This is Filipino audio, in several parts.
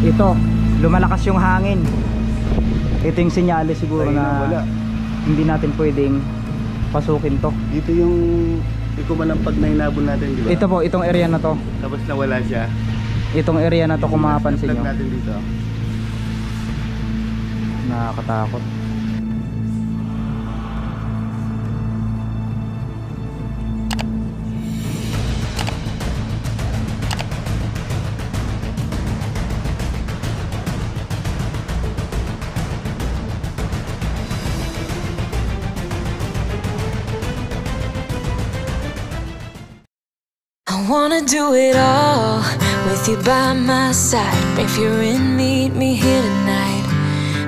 ito, lumalakas yung hangin. Ito yung senyales siguro na wala. Hindi natin pwedeng pasukin to. Dito yung ikumalampak na hinabol natin, di ba? Ito po, itong area na to. Tapos nawala siya. Itong area na to kung mapapansin nyo. Natin dito. Nakakatakot. I wanna do it all with you by my side. If you're in, meet me here tonight.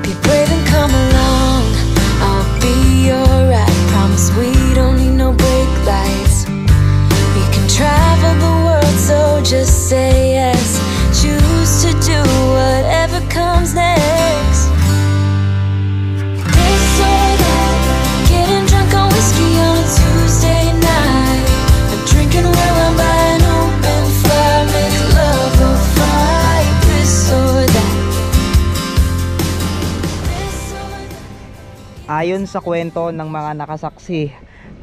Be brave and come along, I'll be your ride. Promise we don't need no brake lights. We can travel the world, so just say yes. Choose to do whatever comes next. This or that, getting drunk on whiskey on a Tuesday night. A drinking well, I'm by an open fire. Make love or fight. This or that. Ayon sa kwento ng mga nakasaksi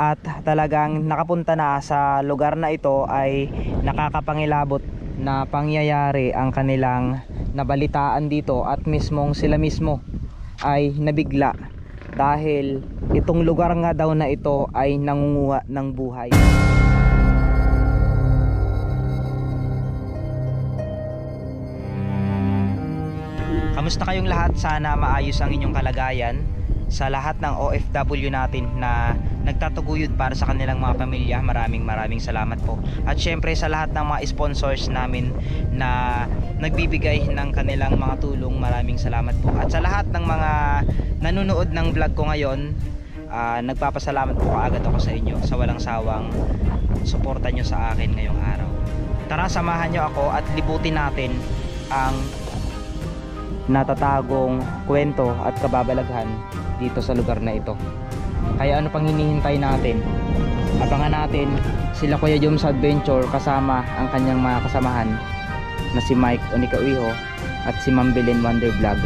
at talagang nakapunta na sa lugar na ito, ay nakakapangilabot na pangyayari ang kanilang nabalitaan dito, at mismong sila mismo ay nabigla dahil itong lugar nga daw na ito ay nangunguha ng buhay. Kamusta kayong lahat? Sana maayos ang inyong kalagayan. Sa lahat ng OFW natin na nagtataguyod para sa kanilang mga pamilya, maraming salamat po. At syempre sa lahat ng mga sponsors namin na nagbibigay ng kanilang mga tulong, maraming salamat po. At sa lahat ng mga nanonood ng vlog ko ngayon, nagpapasalamat po kaagad ako sa inyo sa walang sawang suporta nyo sa akin ngayong araw. Tara, samahan nyo ako at libutin natin ang natatagong kwento at kababalaghan dito sa lugar na ito. Kaya ano pang hinihintay natin? Abangan natin sila Kuya Joms Adventure kasama ang kanyang mga kasamahan na si Mike Onikauiho at si Ma'am Belen Wonder Vlog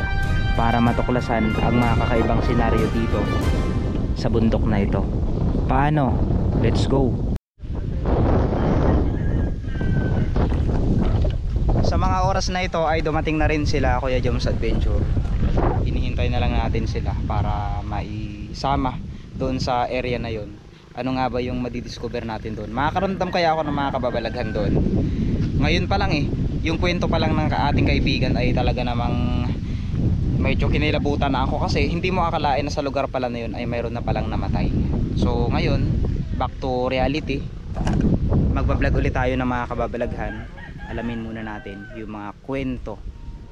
para matuklasan ang mga kakaibang senaryo dito sa bundok na ito. Paano? Let's go! Sa mga oras na ito ay dumating na rin sila Kuya Joms Adventure. Hinihintay na lang natin sila para maisama doon sa area na yon. Ano nga ba yung madidiscover natin doon? Makakaramdam kaya ako ng mga kababalaghan doon. Ngayon pa lang yung kwento pa lang ng ating kaibigan ay talaga namang medyo kinilabutan na ako, kasi hindi mo akalain na sa lugar pala na yun ay mayroon na palang namatay. So ngayon, back to reality. Magbablog ulit tayo ng mga kababalaghan. Alamin muna natin yung mga kwento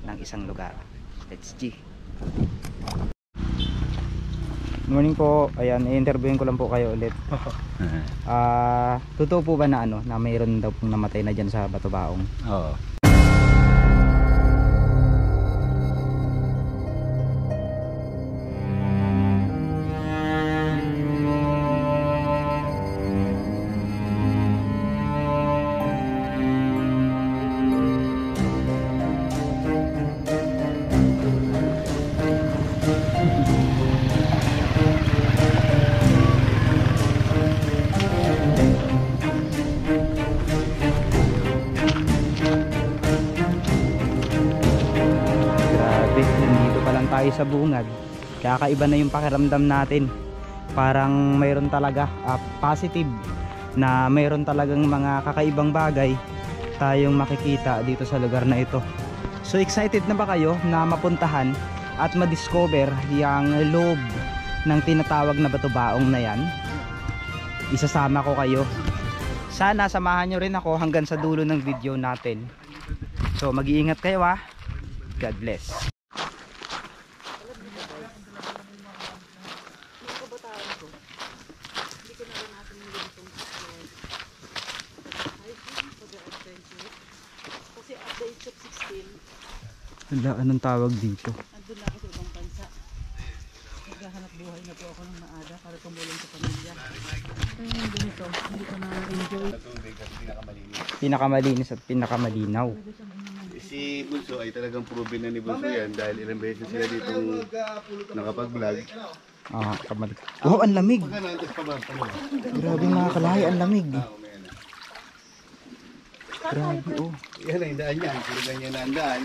ng isang lugar. Let's G. Good morning po. Ayan, i-interviewin ko lang po kayo ulit. Totoo po ba na na mayroon daw pong namatay na dyan sa Batubaong? Oo. Tayo sa bungad, kakaiba na yung pakiramdam natin. Parang mayroon talaga positive na mayroon talagang mga kakaibang bagay tayong makikita dito sa lugar na ito. So excited na ba kayo na mapuntahan at madiscover yung loob ng tinatawag na Batubaong na yan? Isasama ko kayo. Sana samahan nyo rin ako hanggang sa dulo ng video natin. So mag-iingat kayo ha. God bless. Wala, anong tawag dito? Andun na ako sa ibang bansa. Naghahanap buhay na po ako ng maaga para tumulong sa pamilya. Kaya yung ganito, hindi ko na-enjoy. Pinakamalinis at pinakamalinaw. Si Bunso ay talagang proven na ni Bunso yan dahil ilang beses sila dito nakapag-vlog. Ah, kamad. Wow, ang lamig. Pagka nandas pa ba? Grabe mga kalahi, ang lamig. Grabe, oh. Yan ang daan yan. Puro ganyan na ang daan.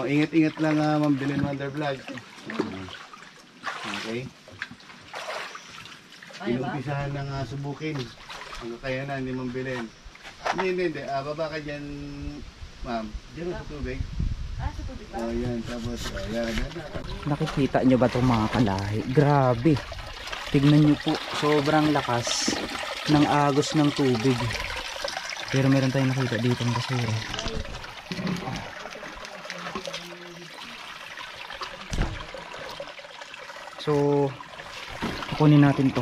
Ingat-ingat lang Ma'am Belen Wonder Vlog. Okay. Inumpisahan ng subukin. Ang kakayanan ni Ma'am Belen. Hindi. Baba ka dyan, ma'am. Diyan sa tubig. Sa tubig ba? Yan. Tapos, yan. Nakikita nyo ba itong mga kalahi? Grabe. Tignan nyo po, sobrang lakas ng agos ng tubig. Pero meron tayong nakita dito ng basura. So, kukunin natin to.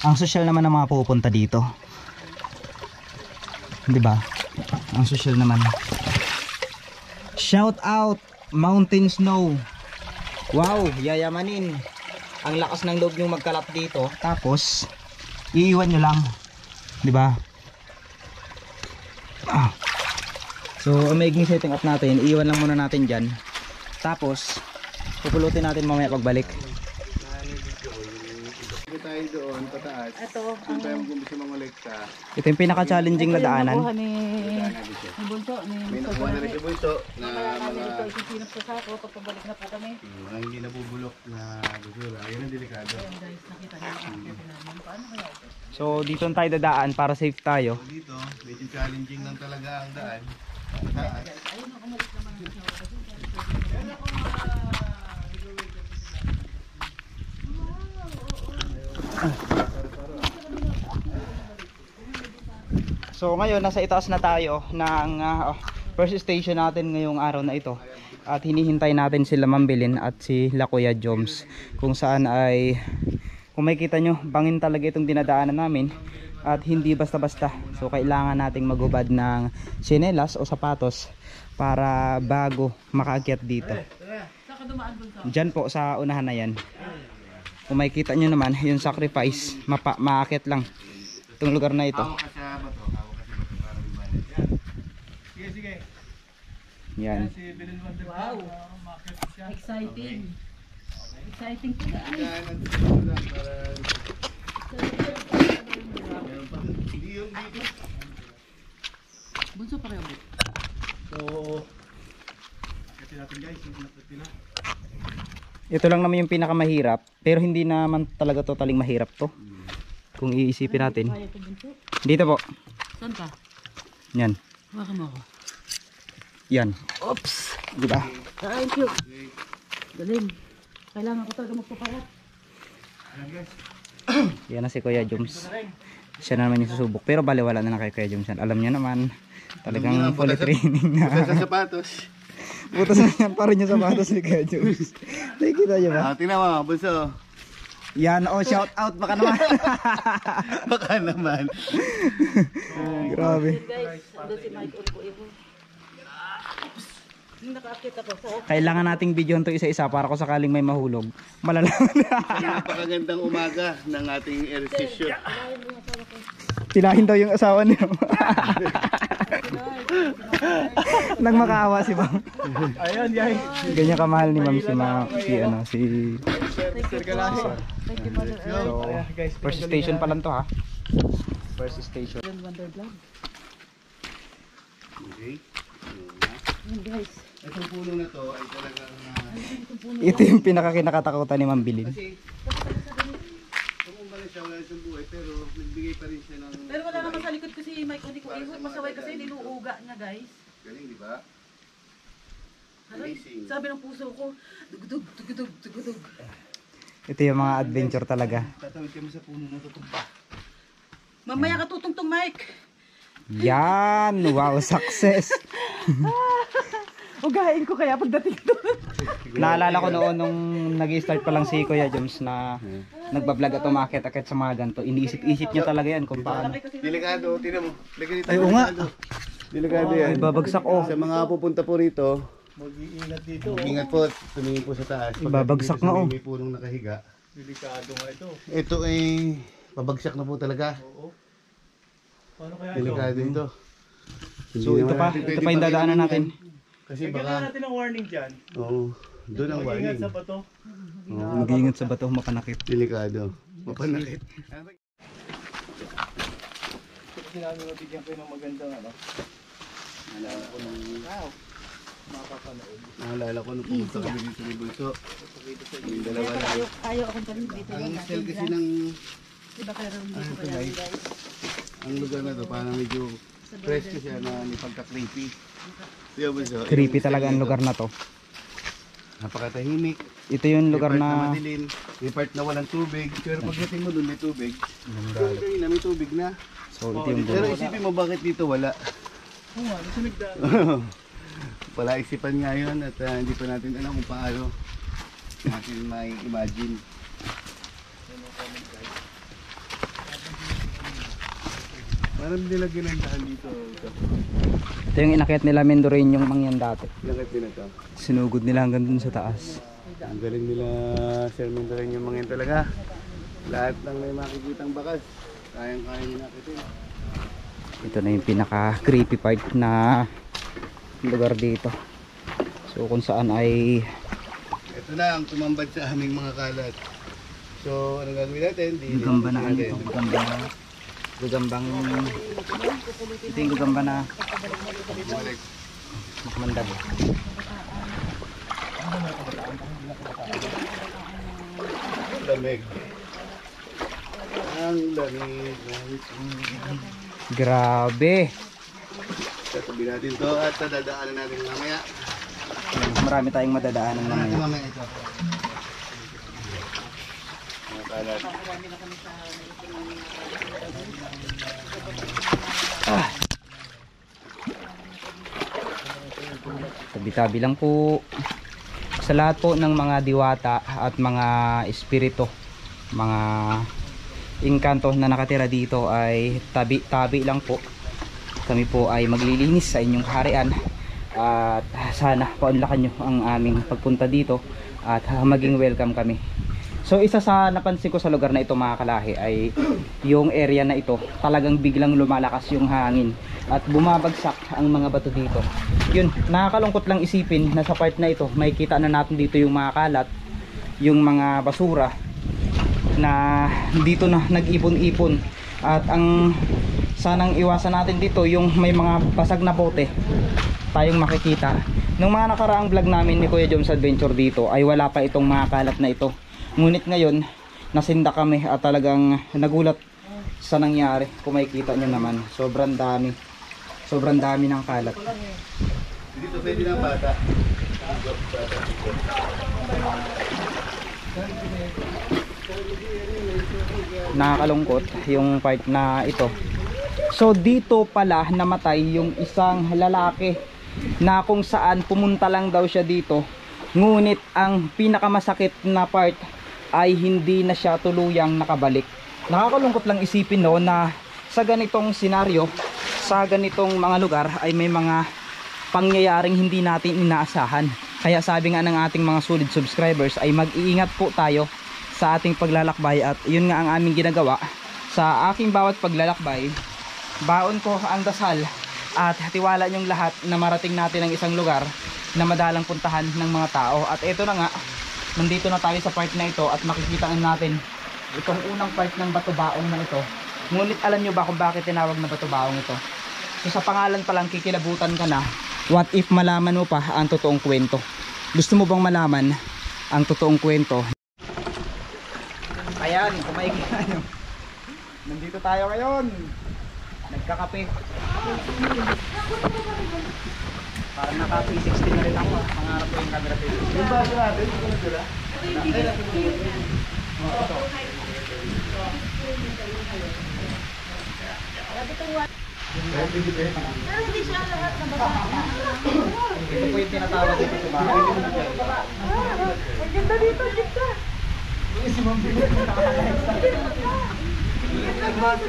Ang sosyal naman ng mga pupunta dito. 'Di ba? Ang sosyal naman. Shout out Mountain Snow. Wow, yayamanin. Ang lakas ng loob nyo magkalat dito. Tapos iiwan nyo lang. 'Di ba? So, ang magiging setting up natin, iiwan lang muna natin diyan. Tapos pupulutin natin mamaya pagbalik. Ito tayo doon, pataas. Ito, Doon tayo gusto mangolekta. Ito yung pinaka-challenging na daanan. nakuha ni Bunso, ni May Mr. nakuha na rin si Bunso na Namin ito, mga isisinap sa sako pag pabalik na po kami. mga hindi nabubulok na basura. Ayun ang delikado. Ayan guys, nakita niyo ang akit namin. Paano kaya ito? So dito tayo dadaan para safe tayo. Dito, medyo challenging lang talaga ang daan. Pataas. Ayun, umalis naman ang So ngayon nasa itaas na tayo ng first station natin ngayong araw na ito. At hinihintay natin sila Ma'am Belen at si La Kuya Joms. Kung saan ay, kung makikita nyo, bangin talaga itong dinadaanan namin. At hindi basta-basta. So kailangan nating maghubad ng tsinelas o sapatos para bago makaakyat dito. Saan ka dumaan, Bunso? Diyan po sa unahan na yan. Kung makikita nyo naman, yung sacrifice, maakyat lang itong lugar na ito. Hawak ka sa bato. Hawak ka sa bato para liwanag. Yan. Sige. Yan. Wow! Exciting! Exciting po na. Yan ang dito lang para... Meron pa. Hindi yung dito. Bunso pareho mo. So, kasi natin guys, yung pinakapila. Ito lang naman yung pinakamahirap, pero hindi naman talaga totaling mahirap to. Kung iisipin natin. Kaya ito, Bunso. Dito po. Saan ka? Yan. Hawakan mo ako. Yan. Oops. Diba? Thank you. Galing. Kailangan ko talaga magpaparat. Ayan guys. Yan na si Kuya Joms. Siya na naman yung susubok. Pero baliwala na kay Kuya Joms yan. Alam niyo naman, talagang fully training Butas na. sa sapatos. Butas na yan. Parang yung sapatos ni Kuya Joms. Nakikita niyo ba? Tingnan mo, Bunso. Yan. Oh, shout out. Baka naman. Baka naman. Grabe. Guys, andun si Mike Ulpo Ibo. Nung nakaakit ako sa Kailangan nating videohan to isa-isa para kung sakaling may mahulog. Malalaman. Napakagandang umaga ng ating ersisyo. Tilahin daw yung asawa niya. Nang makaawa si Ma'am. Ayan guys. Ganyan kamahal ni Ma'am si Thank you, Mother Earth. So, first station pa lang to ha. First station. Wonder Vlog. Okay. Yun guys. Itong puno na to ay talagang Ito yung pinakakinakatakutan ni Ma'am Bilin. kasi kung umalis siya wala siyang buhay pero nagbigay pa rin siya ng Pero wala naman sa likod kasi Mike Ulpo Ibo. Masaway kasi niluuga niya guys. galing, di ba? Alam, Amazing. sabi ng puso ko, dugdug, dugdug, dugdug. Ito yung mga adventure talaga. Tatawid kami sa puno na tutumba. Mamaya ka tutungtong Mike. Yan! Wow, success! Ugahin ko kaya pagdating doon. Naalala ko noon nung nag-start pa lang si Kuya Joms na nagbablog at umakit-akit sa mga ganito. Iniisip-isip niya talaga yan kung paano. Delikado, tingnan mo. Lagyan dito. Ay, oo nga. Delikado Ay, yan. babagsak oh. Sa mga pupunta po rito, mag-iingat dito. Mag-ingat po, tumingin po sa taas. Babagsak Pagdating nga, dito sa oh. May punong nakahiga. Delikado nga ito. Ito ay babagsak na po talaga. Oo. Paano kaya Delikado ito. So ito pa yung dadaanan natin. Kasi Bigyan baka, natin ng warning dyan. oo, doon ang Mag-ingat warning. sa bato. Mag-iingat sa bato, mapanakit. Delikado. Mapanakit. Kasi namin mabigyan kayo ng magandang ano. Naalala ko nung, Makapanood. naalala ko nung pumunta kami dito ni Bunso. Yung dalawa lang. Ayaw akong tanong dito. Ang style kasi ng, Diba kayo rin dito ano to kaya guys, guys? ang lugar na to, parang medyo fresh kasi na ni pagka-creepy. Diba Bunso? Creepy talaga ang lugar na to. Napakatahimik. Ito yung lugar May part na madilim, may part na walang tubig. Pero pagdating mo doon may tubig. Pero na may tubig na. so ito yung Pero isipin mo bakit dito wala. Oo nga, nasunig daan. Wala isipan nga yun at hindi pa natin alam kung paano natin may imagine. Parang nilagyan ng daan dito. ito yung inakyat nila Mendorin yung mangyan dati. Langit din ito. Sinugod nila hanggang dun sa taas. Ang galing nila Sir Mendorin yung mga yun talaga. Lahat ng may makikitang bakas. Kayang-kaya nila nakitin. Ito na yung pinaka creepy part na lugar dito. So kung saan ay Ito na ang tumambad sa aming mga kalat. So ano gagawin natin? gagamba na ano ito. Gagambang ito yung gagamba na Balik. mandag. Lamig. Ang lamig. Grabe. Tatabi natin to at dadaanan natin mamaya. Marami tayong madadaanan Natin mamaya. mamaya ito. Mga kalat. Tabi-tabi lang po. Sa lahat po ng mga diwata at mga espiritu, mga engkanto na nakatira dito ay tabi-tabi lang po. Kami po ay maglilinis sa inyong kaharian at sana paunlakan nyo ang aming pagpunta dito at maging welcome kami. So isa sa napansin ko sa lugar na ito mga kalahi ay yung area na ito talagang biglang lumalakas yung hangin at bumabagsak ang mga bato dito. Yun, nakakalungkot lang isipin na sa part na ito makikita na natin dito yung mga kalat, yung mga basura na dito na nag-ipon-ipon. At ang sanang iwasan natin dito yung may mga basag na bote tayong makikita. Nung mga nakaraang vlog namin ni Kuya Joms Adventure dito ay wala pa itong mga kalat na ito. Ngunit ngayon nasinda kami at talagang nagulat sa nangyari. Kung makikita nyo naman, sobrang dami ng kalat. Dito pwede ng bata. Nakakalungkot yung part na ito. So dito pala namatay yung isang lalaki na kung saan pumunta lang daw siya dito. Ngunit ang pinakamasakit na part ay hindi na siya tuluyang nakabalik. Nakakalungkot lang isipin no na sa ganitong senaryo, sa ganitong mga lugar ay may mga pangyayaring hindi natin inaasahan. Kaya sabi nga ng ating mga solid subscribers ay mag-iingat po tayo sa ating paglalakbay at yun nga ang aming ginagawa. Sa aking bawat paglalakbay, baon ko ang dasal at tiwala nyong lahat na marating natin ang isang lugar na madalang puntahan ng mga tao. At ito na nga, nandito na tayo sa part na ito at makikita natin itong unang part ng Bato-Baong na ito. Ngunit alam nyo ba kung bakit tinawag na Bato-Baong ito? So sa pangalan pa lang kikilabutan ka na. What if malaman mo pa ang totoong kwento? Gusto mo bang malaman ang totoong kwento? Ayan, kung makikita nyo, nandito tayo ngayon. Nagkakape. Parang naka 360 na rin ako. Pangarap ko yung camera ko. Yung bago natin, ito na sila. Pero hindi siya lahat na baba. Ito po yung tinatawag dito sa bahay. Ang ganda dito, ganda. Ang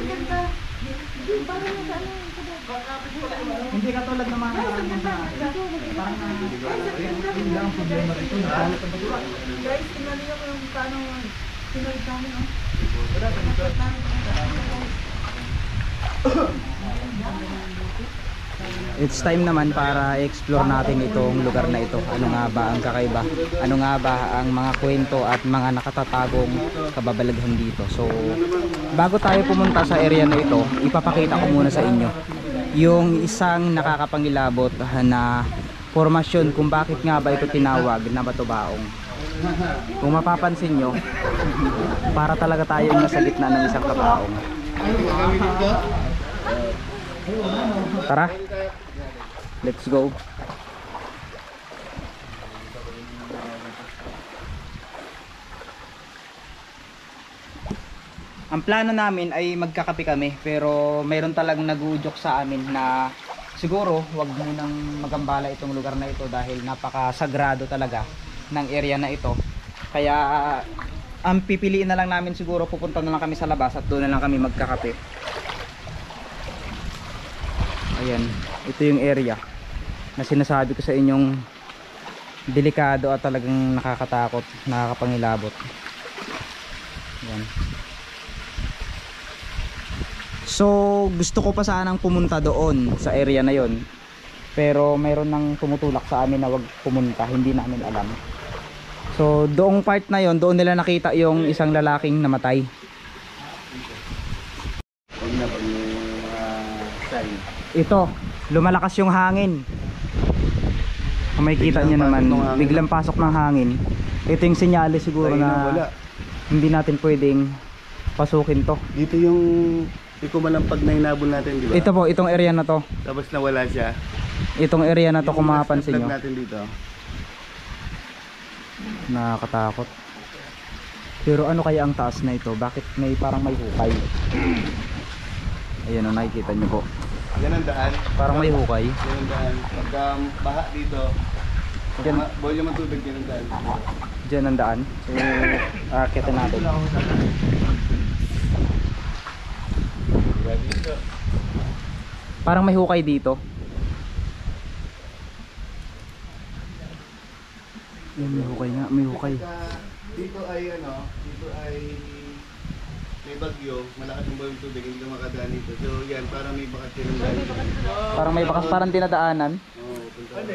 ganda. Parang nasa ano, Hindi katulad naman ng parang lang problema rito. guys, tingnan niyo kung paano sinoy kami, no? It's time naman para i-explore natin itong lugar na ito. Ano nga ba ang kakaiba? Ano nga ba ang mga kwento at mga nakatatagong kababalaghan dito? So, bago tayo pumunta sa area na ito, ipapakita ko muna sa inyo yung isang nakakapangilabot na formasyon kung bakit nga ba ito tinawag na Bato-Baong. Kung mapapansin nyo, para talaga tayong nasa gitna ng isang kabaong. Tara, let's go. Ang plano namin ay magkakape kami, pero mayroon talagang nag-uudyok sa amin na siguro wag munang magambala itong lugar na ito dahil napakasagrado talaga ng area na ito. Kaya ang pipiliin na lang namin siguro, pupunta na lang kami sa labas at doon na lang kami magkakape. Ayan, ito yung area na sinasabi ko sa inyong delikado at talagang nakakatakot, nakakapangilabot. Ayan. So gusto ko pa sanang pumunta doon sa area na yon, pero mayroon nang tumutulak sa amin na wag pumunta, hindi namin alam. So doong part na yon, doon nila nakita yung isang lalaking namatay. Huwag na pag may mga sign. Ito, lumalakas yung hangin. Kung makikita nyo naman, biglang pasok ng hangin. Ito yung senyales siguro na hindi natin pwedeng pasukin to. Dito yung ikumalampag na hinabol natin, di ba? Ito po, itong area na to. Tapos nawala siya. Itong area na to, kung mapapansin nyo, natin dito. nakakatakot. Pero ano kaya ang taas na ito? Bakit may parang may hukay? Ayan o, nakikita nyo po. Yan ang daan. Parang may hukay. Yan ang daan. Pagka baha dito, Diyan, volume ng tubig, yan ang daan. dyan ang daan. So, akitin natin. Parang may hukay dito. Yan, may hukay nga, may hukay. Dito ay dito ay may bagyo, malakas ang volume ng tubig, hindi ka makadaan dito. So yan, parang may bakas din ang daan dito. Parang may bakas, parang dinadaanan. Oo, punta.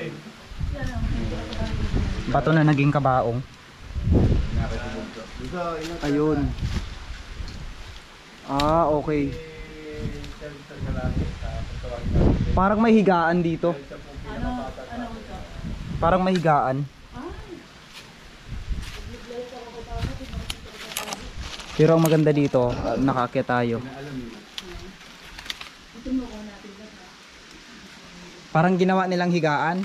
Bato na naging kabaong. Nakasubog to. Dito, ingat. Ayun. Ah, okay. Parang may higaan dito. Parang may higaan. Pero ang maganda dito, nakaakyat tayo. Parang ginawa nilang higaan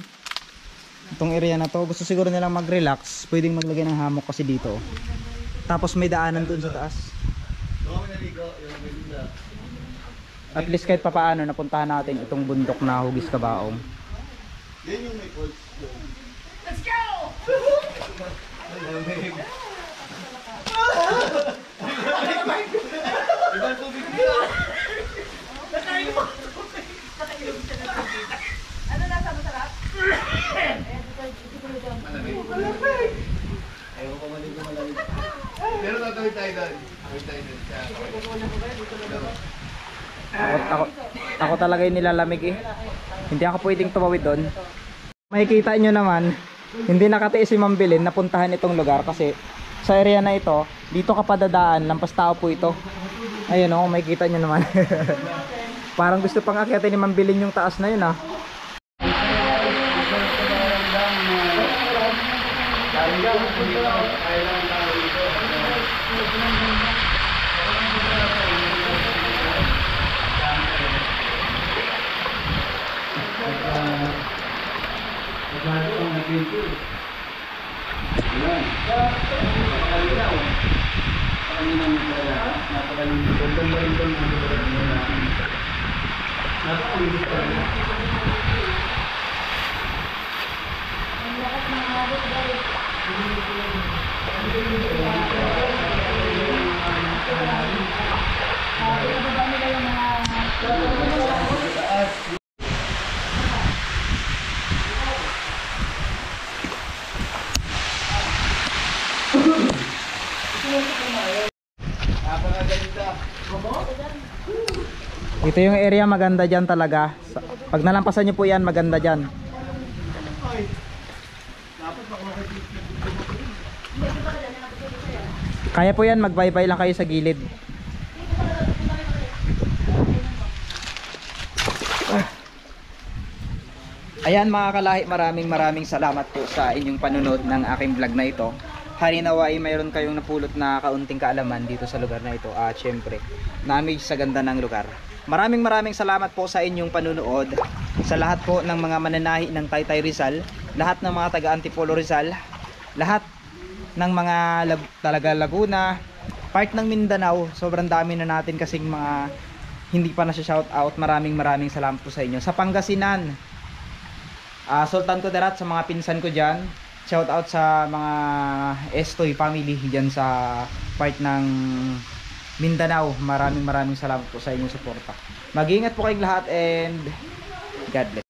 itong area na to. Gusto siguro nilang mag-relax. Pwedeng maglagay ng hammock kasi dito. Tapos may daanan dun sa taas. At least kahit papaano napuntahan natin itong bundok na Hugis Kabaong. Yan yung may pulse. Let's go! Ibang tubig dito. Ano nasa masarap? Malamig. Ayaw ko maligo malamig. Pero tatawid tayo doon. Tatawid tayo doon. Ako talaga yung nilalamig eh. Hindi ako pwedeng tumawid doon. Makikita nyo naman, hindi nakatiis si Ma'am Belen na puntahan itong lugar kasi sa area na ito, dito ka padadaan, lampas tao po ito. Ayun o, makikita nyo naman. Parang gusto pang akyatin ni Ma'am Belen yung taas na yun ah. Ito yung area maganda dyan talaga. Pag nalampasan nyo po yan, maganda dyan. Kaya po yan, magbaybay lang kayo sa gilid. Ayan mga kalahi, maraming salamat po sa inyong panunod ng aking vlog na ito. Harinawa ay mayroon kayong napulot na kaunting kaalaman dito sa lugar na ito. At syempre, na-amaze sa ganda ng lugar. Maraming salamat po sa inyong panunood. Sa lahat po ng mga mananahi ng Taytay Rizal, lahat ng mga taga Antipolo Rizal, lahat ng mga talaga Laguna, part ng Mindanao. Sobrang dami na natin kasing mga hindi pa na shout out. Maraming salamat po sa inyo. Sa Pangasinan, Sultan Kudarat, sa mga pinsan ko dyan, shout out sa mga Estoy family dyan sa part ng Mindanao. Maraming salamat po sa inyong suporta. Mag-iingat po kayong lahat and God bless.